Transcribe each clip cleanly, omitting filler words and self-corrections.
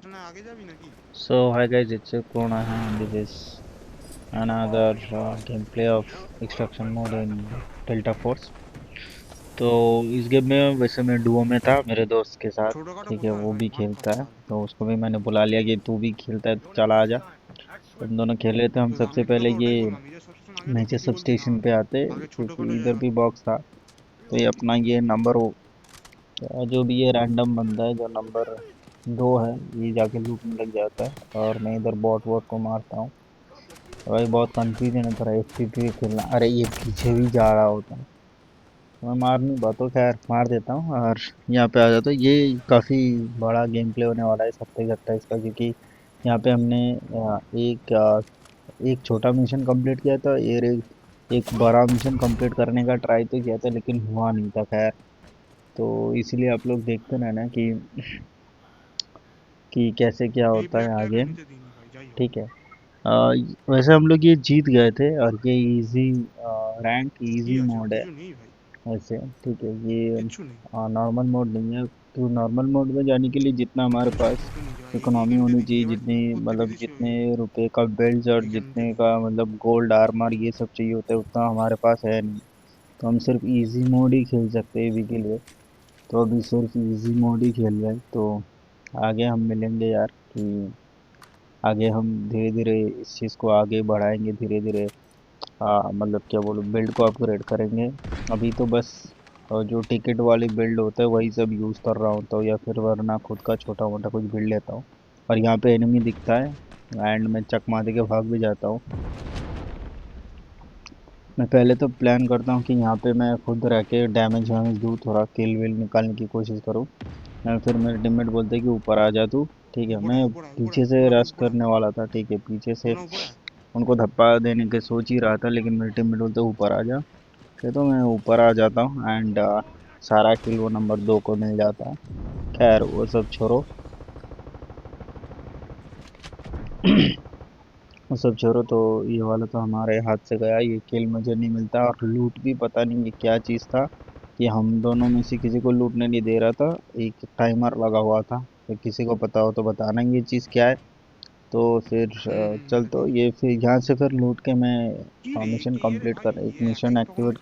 So hi guys, it's Corona and this is another gameplay of extraction mode in Delta Force. तो इस game में वैसे मैं Duo में था मेरे दोस्त के साथ। ठीक है, वो भी खेलता है तो उसको भी मैंने बुला लिया कि तू भी खेलता है तो चला आ जा। तो हम दोनों खेल रहे थे। हम सबसे पहले ये नीचे सब स्टेशन पे आते क्योंकि इधर भी बॉक्स था। तो ये अपना ये नंबर जो भी ये रैंडम बंदा है जो नंबर 2 है, ये जाके लूट में लग जाता है और मैं इधर बॉट वॉट को मारता हूँ। तो भाई बहुत कंफ्यूजन है थोड़ा एफपीपी खेलना। अरे ये पीछे भी जा रहा होता है तो मैं मार नहीं पाता हूँ, खैर मार देता हूँ और यहाँ पे आ जाता हूँ। ये काफ़ी बड़ा गेम प्ले होने वाला है 27-28 का, क्योंकि यहाँ पे हमने एक छोटा मिशन कंप्लीट किया था, एक बड़ा मिशन कंप्लीट करने का ट्राई तो किया था लेकिन हुआ नहीं था। खैर तो इसीलिए आप लोग देखते रहना कि कैसे क्या होता है आगे। ठीक है। वैसे हम लोग ये जीत गए थे और ये इजी रैंक इजी मोड है वैसे। ठीक है, ये नॉर्मल मोड नहीं है। तो नॉर्मल मोड में जाने के लिए जितना हमारे पास इकोनॉमी होनी चाहिए, जितनी मतलब जितने रुपए का बेल्ट और जितने का मतलब गोल्ड आर्मर ये सब चाहिए होता है, उतना हमारे पास है नहीं। तो हम सिर्फ इजी मोड ही खेल सकते हैं अभी के लिए। तो अभी सिर्फ इजी मोड ही खेल रहे हैं। तो आगे हम मिलेंगे यार कि आगे हम धीरे धीरे इस चीज़ को आगे बढ़ाएंगे धीरे धीरे। मतलब क्या बोलूँ, बिल्ड को अपग्रेड करेंगे। अभी तो बस जो टिकट वाली बिल्ड होता है वही सब यूज़ कर रहा हूँ, तो या फिर वरना खुद का छोटा मोटा कुछ बिल्ड लेता हूँ। और यहाँ पे एनिमी दिखता है एंड मैं चक मार के भाग भी जाता हूँ। मैं पहले तो प्लान करता हूँ कि यहाँ पे मैं खुद रह के डैमेज वैमेज दूँ, थोड़ा किल विल निकालने की कोशिश करूँ। फिर मेरे टीममेट बोलते हैं कि ऊपर आ जा तू। ठीक है, मैं पीछे से रश करने वाला था। ठीक है, पीछे से उनको धप्पा देने की सोच ही रहा था लेकिन मेरे टीममेट बोलते ऊपर आ जा। फिर तो मैं ऊपर आ जाता हूँ एंड सारा किल वो नंबर 2 को मिल जाता है। खैर वो सब छोड़ो। वो सब छोड़ो, तो ये वाला तो हमारे हाथ से गया, ये किल मुझे नहीं मिलता और लूट भी पता नहीं ये क्या चीज़ था कि हम दोनों में से किसी को लूटने नहीं दे रहा था। एक टाइमर लगा हुआ था, तो किसी को पता हो तो बताना ये चीज़ क्या है। तो फिर चल, तो ये फिर यहाँ से फिर लूट के मैं मिशन कंप्लीट कर एक मिशन एक्टिवेट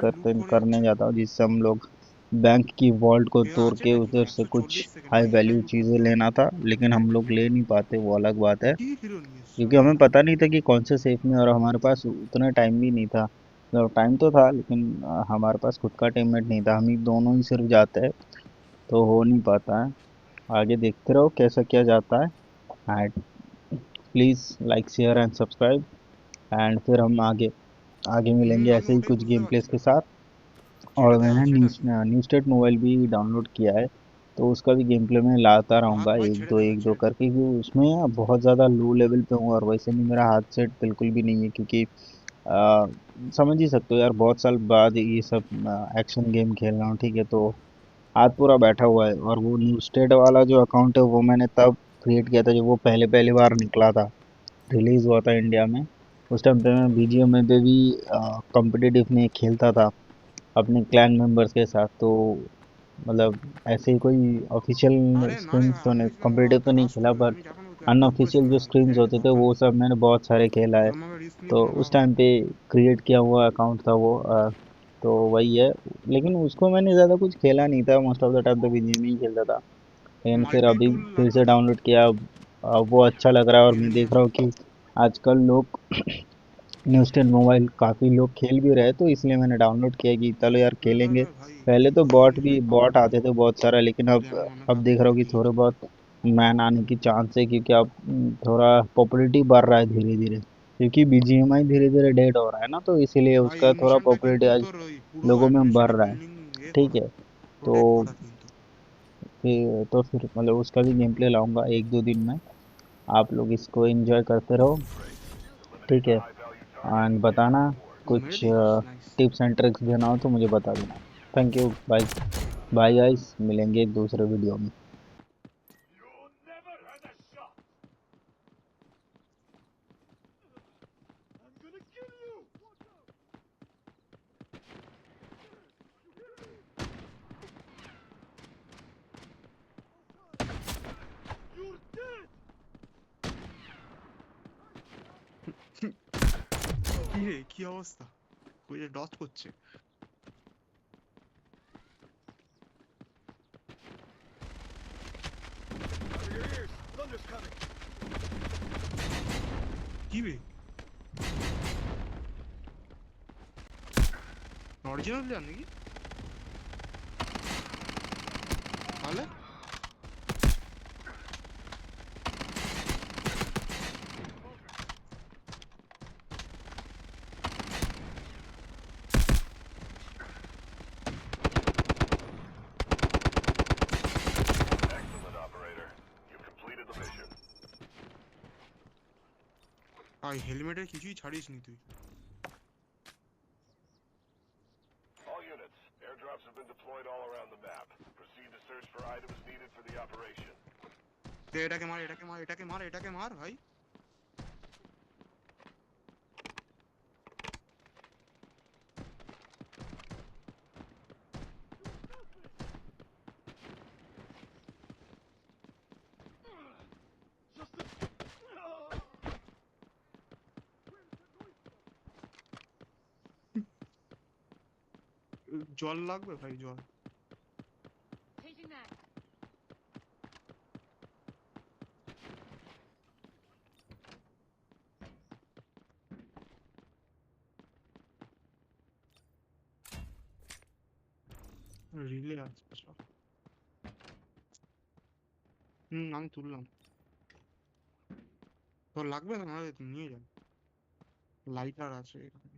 करने जाता हूँ जिससे हम लोग बैंक की वॉल्ट को तोड़ के उधर से कुछ हाई वैल्यू चीज़ें लेना था, लेकिन हम लोग ले नहीं पाते, वो अलग बात है। क्योंकि हमें पता नहीं था कि कौन से सेफ में, और हमारे पास उतना टाइम भी नहीं था। मतलब टाइम तो था लेकिन हमारे पास खुद का टीममेट नहीं था, हम ही दोनों ही सिर्फ जाते हैं। तो हो नहीं पाता है। आगे देखते रहो कैसा क्या जाता है and please like share and subscribe. And फिर हम आगे आगे मिलेंगे ऐसे ही कुछ गेम प्लेस के साथ। और मैंने न्यू स्टेट मोबाइल भी डाउनलोड किया है, तो उसका भी गेम प्ले मैं लाता रहूँगा एक दो करके, क्योंकि उसमें बहुत ज़्यादा लो लेवल पे हूँ और वैसे भी मेरा हाथ सेट बिल्कुल भी नहीं है। क्योंकि आ, समझ ही सकते हो यार, बहुत साल बाद ये सब एक्शन गेम खेल रहा हूँ। ठीक है, तो हाथ पूरा बैठा हुआ है। और वो न्यू स्टेट वाला जो अकाउंट है वो मैंने तब क्रिएट किया था जब वो पहले पहली बार निकला था, रिलीज़ हुआ था इंडिया में। उस टाइम पे मैं बीजीएम में भी कॉम्पिटिटिव में खेलता था अपने क्लैन मेंबर्स के साथ। तो मतलब ऐसे ही कोई ऑफिशियल स्क्रीम्स तो नहीं, कॉम्पिटिटिव तो नहीं खेला, बट अनऑफिशियल जो स्क्रीम्स होते थे वो सब मैंने बहुत सारे खेला है। तो उस टाइम पे क्रिएट किया हुआ अकाउंट था वो। तो वही है, लेकिन उसको मैंने ज़्यादा कुछ खेला नहीं था, मोस्ट ऑफ द टाइम तो बीजीएम ही खेलता था। लेकिन फिर अभी फिर से डाउनलोड किया। अब वो अच्छा लग रहा है और मैं देख रहा हूँ कि आजकल लोग न्यू स्टेट मोबाइल काफ़ी लोग खेल भी रहे, तो इसलिए मैंने डाउनलोड किया कि चलो यार खेलेंगे। पहले तो बॉट आते थे बहुत सारा, लेकिन अब देख रहा हूँ कि थोड़े बहुत मैन आने की चांस है, क्योंकि अब थोड़ा पॉपुलैरिटी बढ़ रहा है धीरे धीरे, क्योंकि बीजीएमआई धीरे धीरे डेड हो रहा है ना, तो इसीलिए उसका थोड़ा पॉपुलैरिटी आज लोगों में बढ़ रहा है। ठीक है, तो फिर मतलब उसका भी गेम प्ले लाऊंगा एक दो दिन में। आप लोग इसको एंजॉय करते रहो। ठीक है, एंड बताना कुछ टिप्स एंड ट्रिक्स देना हो तो मुझे बता देना। Thank you, bye. Bye guys, मिलेंगे एक दूसरे वीडियो में। কি রে, কি অবস্থা? ওই যে ডচ করছে। কি বে, অরিজিনাল প্লেয়ার নাকি তাহলে? Excellent, operator. You completed the mission. আর হেলমেটের কিছুই ছাড়িস নি তুই। All units, airdrops have been deployed all around the map. Proceed to search for items needed for the operation. তো এটাকে মার, এটাকে মার, এটাকে মার, এটাকে মার ভাই। জল লাগবে ভাই, জল। Changing mag. রিলে আছে সব। আমি তুললাম। তোর লাগবে না, নাহলে তুই নিয়ে যা। লাইটার আছে এখানে।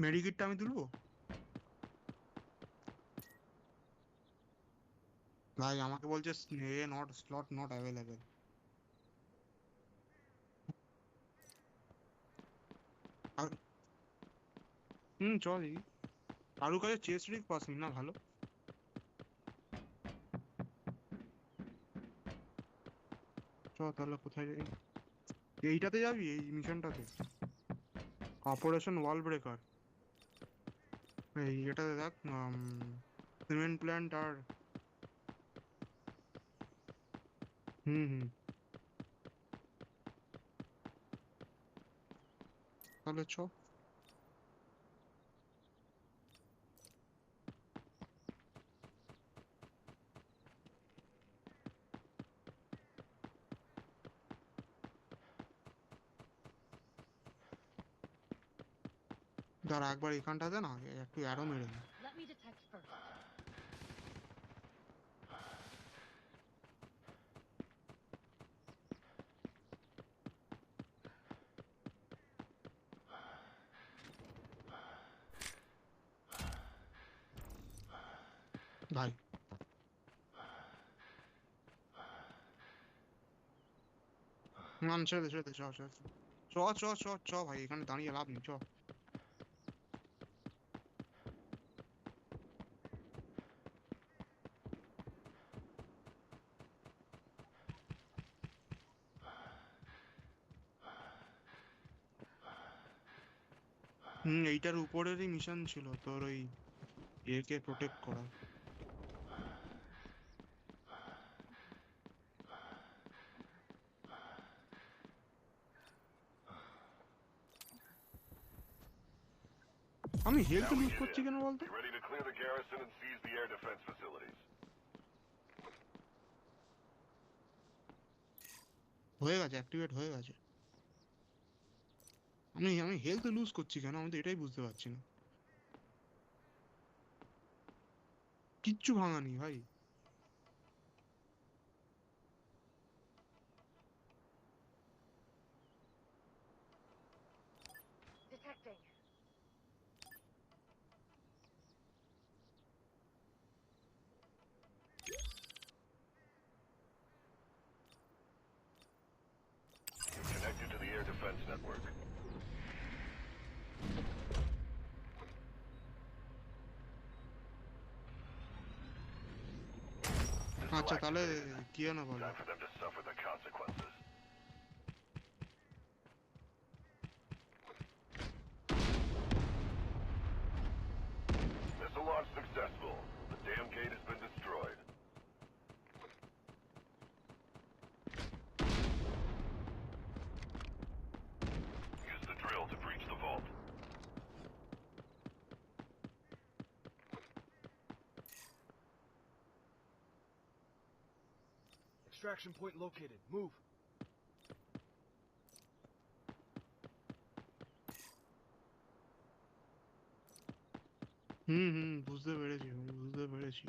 মেডিকিটটা আমি তুলবো ভাই? আমাকে বলছে এ নট স্লট নট অ্যাভেলেবেল। আর চল দেখি। কারুর কাছে চেস্ট রিগ পাসনি না, ভালো। চ তাহলে কোথায় যাই? এইটাতে যাবি, এই মিশনটাতে, অপারেশন ওয়াল ব্রেকার। এই এটাতে দেখ, সিমেন্ট প্ল্যান্ট আর হুম হুম তাহলে চ। দাঁড়া একবার এখানটাতে না একটু অ্যারো মেরে নি। Let me detect first. ভাই ছেড়ে দে, ছেড়ে দে, চ চ চ চ চ চ ভাই, এখানে দাঁড়িয়ে লাভ নেই, চ। এইটার উপরেরই মিশন ছিল তোর, ওই একে প্রোটেক্ট করা। আমি health Now we lose get করছি in. কেন বলতো? Be ready to clear the garrison and seize the air defense facilities. হয়ে গেছে, অ্যাক্টিভেট হয়ে গেছে। আমি হেলথ লুজ করছি কেন, আমি তো এটাই বুঝতে পারছি না। কিচ্ছু ভাঙানি ভাই। Detecting. You've connected to the air defense network. আচ্ছা Missile তাহলে activated. কি যেন বলে, Time for them to suffer the consequences. launch successful. The dam gate has been destroyed. Use the drill to breach the vault. Extraction point located. Move. বুঝতে পেরেছি ভাই, বুঝতে পেরেছি।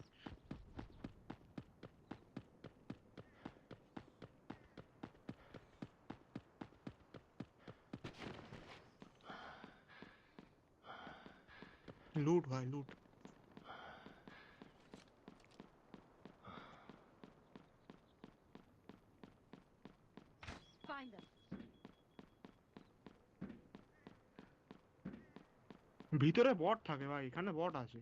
লুট ভাই, লুট। Find them. ভিতরে বট থাকে ভাই, এখানে বট আছে।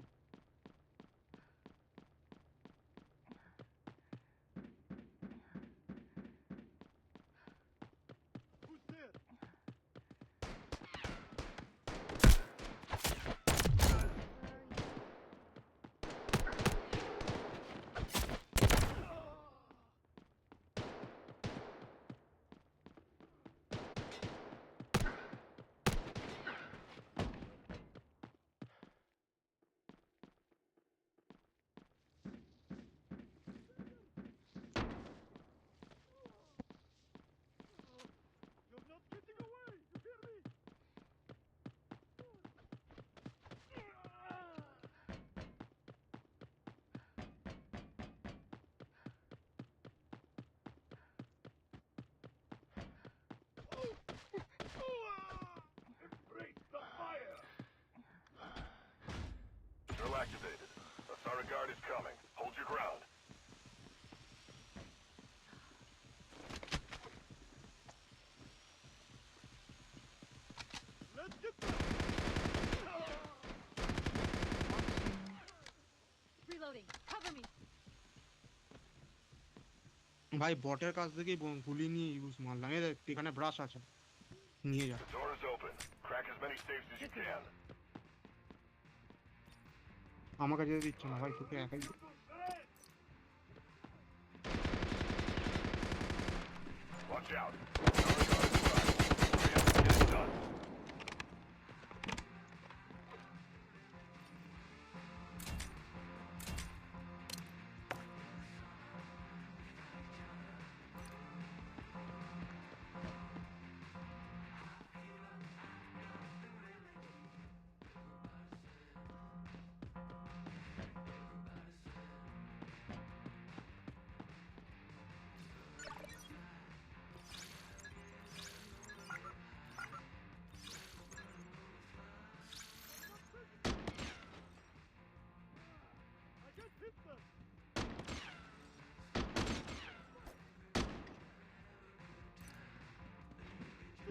Who's there? You're not getting away! You hear me? Embrace the fire! Drill activated. Asara guard is coming. Hold your ground. Let's get them! Reloading. Cover me. ভাই বটের কাছ থেকেই গুলি নিয়ে ইউজ মারলাম। এই দেখ, এখানে ব্রাশ আছে, নিয়ে যা। The door is open. Crack as many safes as you can. আমাকে যেতে দিচ্ছে না ভাই, তোকে একাই। Watch out. Asara guard is arriving. Hurry up and get it done. I just hit them!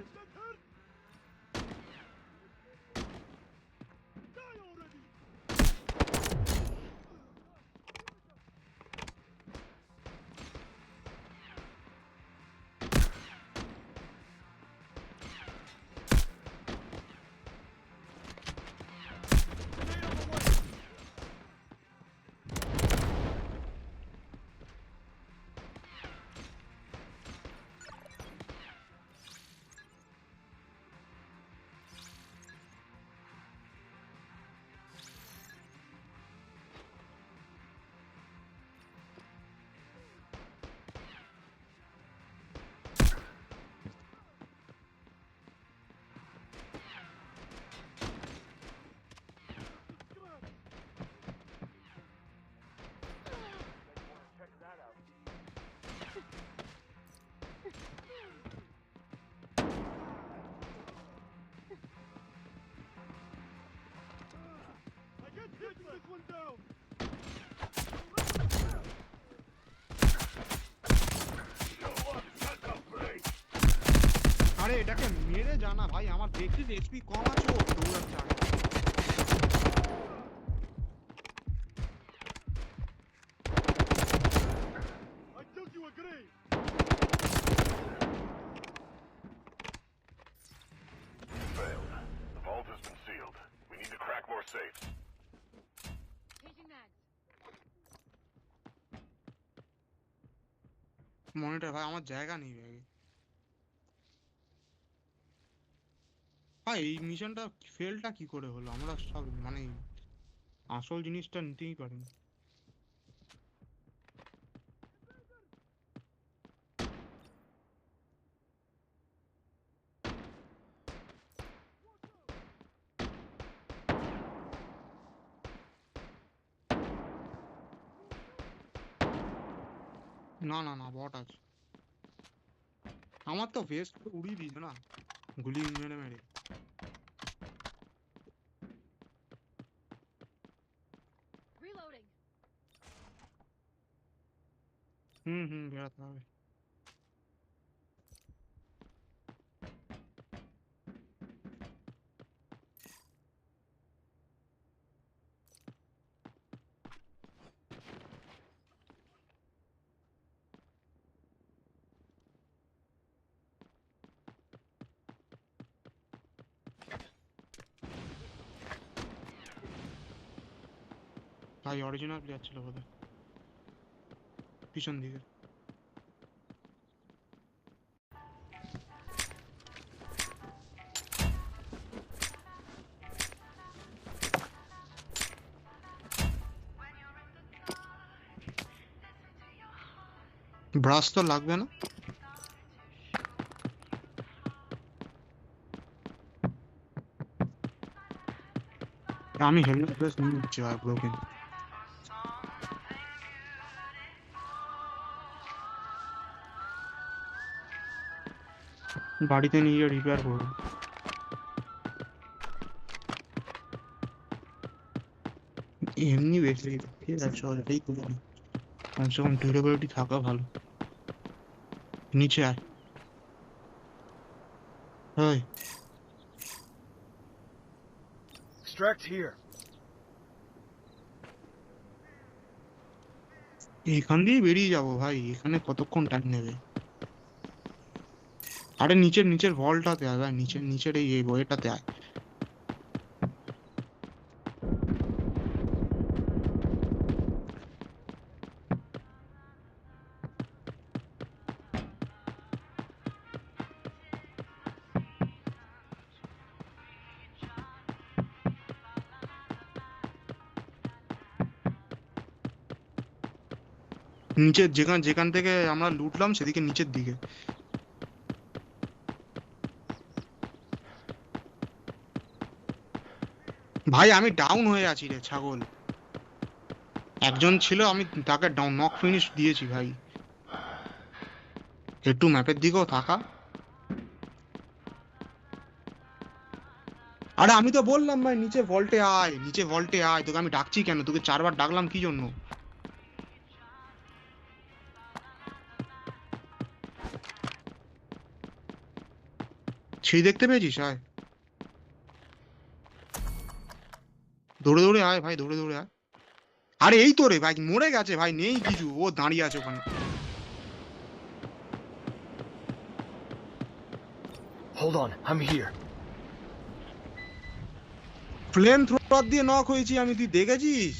Is that hurt? Die already! Grenade on the way! Check that out. I get hit this one down. আরে এটাকে মেরে জানা ভাই, আমার দেখছিস HP কম আছে, ও দৌড়াচ্ছে আগে। I told you agree. You failed. The vault has been sealed. We need to crack more safes. Monitor ভাই, আমার জায়গা নেই ব্যাগে। ভাই এই মিশনটা ফেলটা কি করে হলো? আমরা সব মানে আসল জিনিসটা নিতেই পারিনি। না না না, বট আছে। আমার তো ভেস্ট উড়িয়ে দিয়েছে না, গুলি মেরে মেরে। Reloading. বেরোতে হবে। ভাই অরিজিনাল প্লেয়ার ছিল বোধহয় পিছন দিকে। ব্রাশ তো লাগবে না। আমি হেলমেট প্রেস নিয়ে নিচ্ছি ভাই, ব্রোকেন। বাড়িতে নিয়ে গিয়ে রিপেয়ার করবো। এমনি বেশি ঠিক আছে, চল এটাই করে নি। কমসে কম ডিউরেবিলিটি থাকা ভালো। নিচে আয়। হয় Extract here. এখান দিয়ে বেরিয়ে যাবো ভাই, এখানে কতক্ষণ টাইম নেবে? আরে নিচের নিচের ভলটাতে আয় ভাই, নিচের নিচের এই বইটাতে আয়। নিচের যেখান যেখান থেকে আমরা লুটলাম সেদিকে নিচের দিকে। ভাই আমি ডাউন হয়ে আছি রে ছাগল। একজন ছিল, আমি তাকে ডাউন নক ফিনিশ দিয়েছি ভাই। একটু ম্যাপের দিকেও থাকা। আরে আমি তো বললাম ভাই নিচে ভল্টে আয়, নিচে ভল্টে আয়, তোকে আমি ডাকছি কেন? তোকে 4বার ডাকলাম কি জন্য? সেই দেখতে পেয়েছিস? আয়, দৌড়ে দৌড়ে আয় ভাই, দৌড়ে দৌড়ে আয়। আরে এই তো রে ভাই, মরে গেছে ভাই, নেই কিছু, ও দাঁড়িয়ে আছে ওখানে। Hold on, I'm here. Flame thrower দিয়ে নক হয়েছি আমি, তুই দেখেছিস?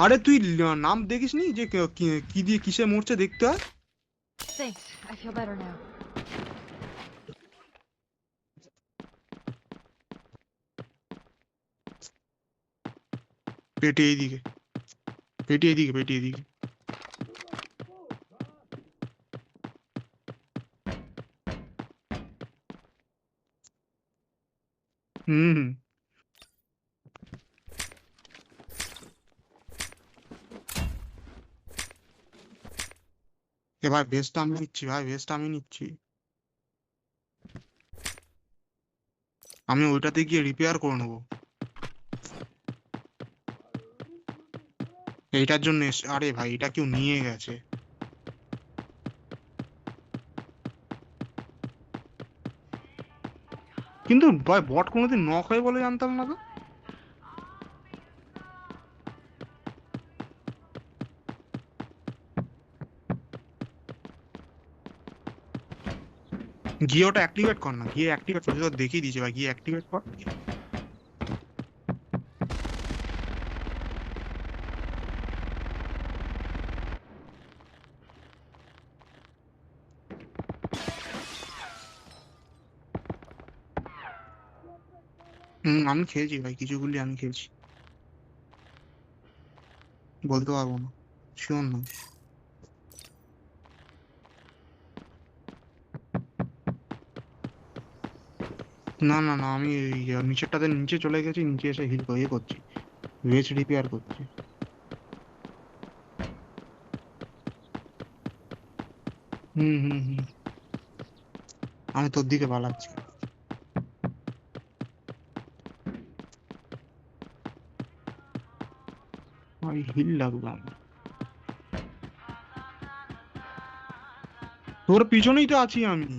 আরে তুই নাম দেখিসনি যে কি দিয়ে কিসে মরছে? দেখতে হয়। Thanks. I feel better now. পেটে এইদিকে, পেটে এইদিকে, পেটে এইদিকে। হুম। এ ভাই ভেস্টটা আমি নিচ্ছি, ভাই ভেস্টটা আমি নিচ্ছি। আমি ওইটাতে গিয়ে রিপেয়ার করে নেবো। এইটার জন্য আরে ভাই এটা কেউ নিয়ে গেছে। কিন্তু ভাই বট কোনোদিন নক হয় বলে জানতাম না তো। গিয়ে ওটা অ্যাক্টিভেট কর না, গিয়ে অ্যাক্টিভেট কর, তো দেখিয়ে দিয়েছে ভাই, গিয়ে অ্যাক্টিভেট কর। আমি খেয়েছি ভাই, কিছুগুলি আমি খেয়েছি, বলতে পারবো না, শিওর না। না না না, আমি এই নিচেরটাতে নিচে চলে গেছি, নিচে এসে হিল ইয়ে করছি, ভেজ রিপেয়ার করছি। হুম, আমি তোর দিকে পালাচ্ছি। ভাই হিল লাগবে আমার, তোর পিছনেই তো আছি আমি।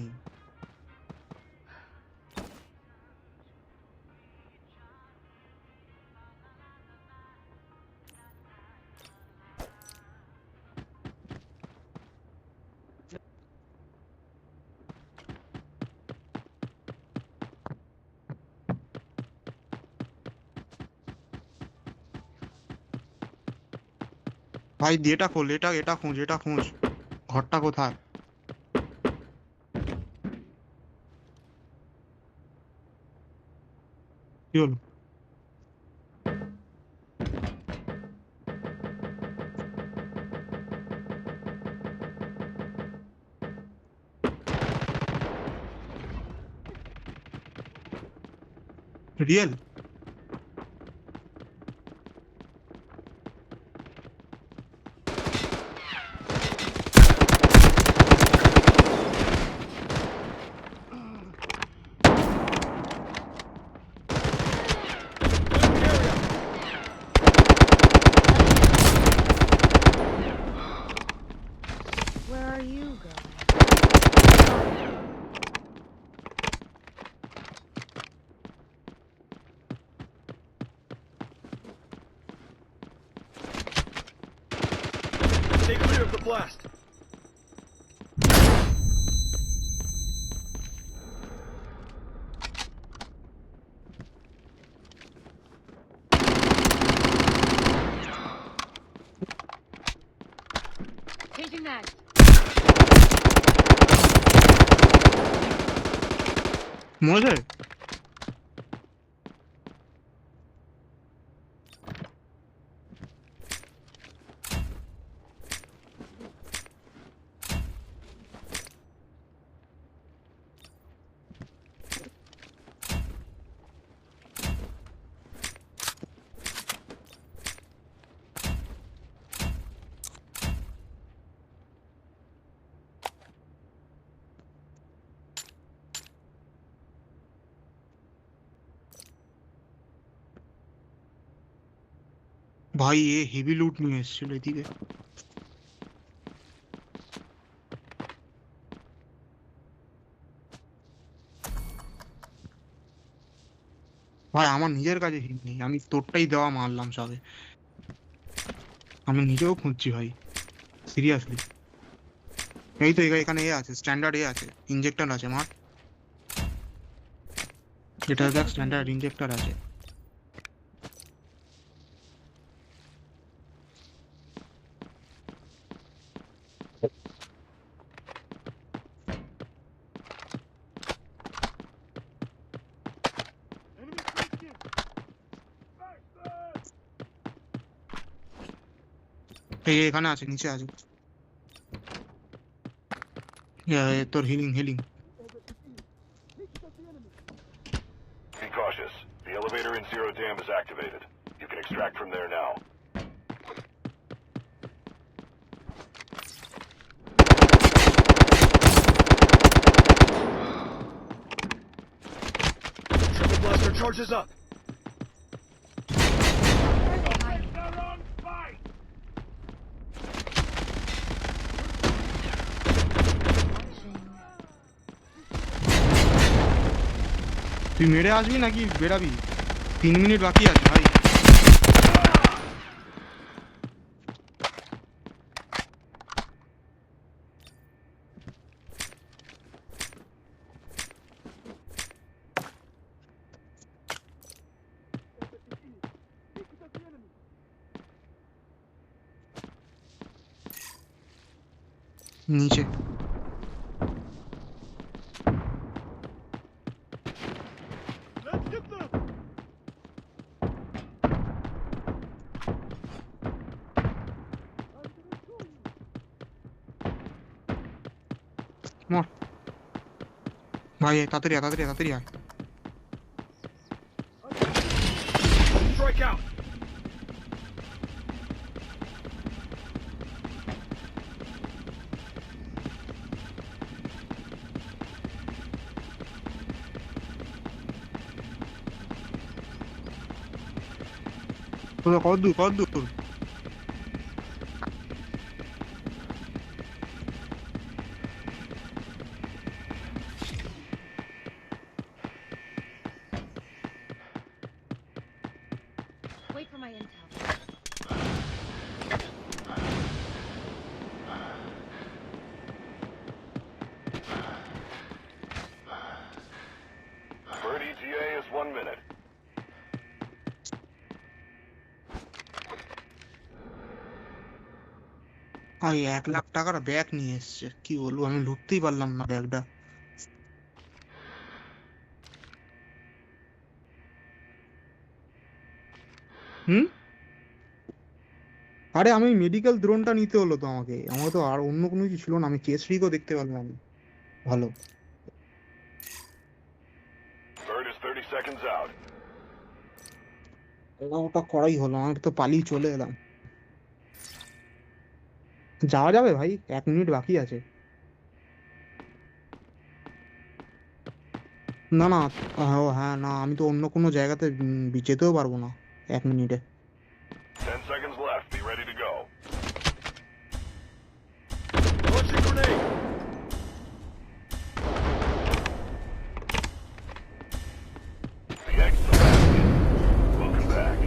ভাই এটা খোল, এটা খোঁজ, এটা খোঁজ, ঘরটা কোথায়? কি হলো? Real? Where are you going? Stay clear of the blast. Changing mags. মরেছে? ভাই এ হেভি লুট নিয়ে এসেছিল এদিকে। ভাই আমার নিজের কাছে হিল নেই, আমি তোরটাই দেওয়া মারলাম সবে, আমি নিজেও খুঁজছি ভাই, সিরিয়াসলি। এই তো এখানে এ আছে, স্ট্যান্ডার্ড এ আছে, ইনজেক্টর আছে মার, এটা দেখ স্ট্যান্ডার্ড ইনজেক্টর আছে। Enemy breaking. Bastard! এই এখানে আছে, নিচে আছে। তোর healing healing. Be cautious. The elevator in Zero Dam is activated. You can extract from there now. Triple blaster charges up. Where are they hiding? They're on fight. তুই মেরে আসবি নাকি বেরাবি? 3 মিনিট বাকি আছে ভাই। নিচে Let's get them. মর ভাই, তাড়াতাড়ি আয়, তাড়াতাড়ি আয়, তাড়াতাড়ি আয়। Strike out. তোরা কত দূর, কত দূর? Wait for my intel. Bird ETA is 1 minute. ভাই 1 লাখ টাকার ব্যাগ নিয়ে এসছে, কি বলবো, আমি লুটতেই পারলাম না ব্যাগটা। হুম, আরে আমি মেডিকেল ড্রোনটা নিতে হলো তো আমাকে, আমার তো আর অন্য কোনো কিছু ছিল না, আমি চেস্টরিকও দেখতে পারলাম না। ভালো, Bird is 30 seconds out. ওটা করাই হলো, আমি তো পালিয়ে চলে এলাম। যাওয়া যাবে ভাই, 1 মিনিট বাকি আছে। না না, ও হ্যাঁ, না আমি তো অন্য কোনো জায়গাতে যেতেও পারবো না 1 মিনিটে। 10 seconds left. Be ready to go. Launching grenade. The X is back. Welcome back.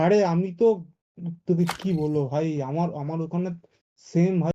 আরে আমি তো, তোকে কি বলবো ভাই, আমার আমার ওখানে সেম ভাই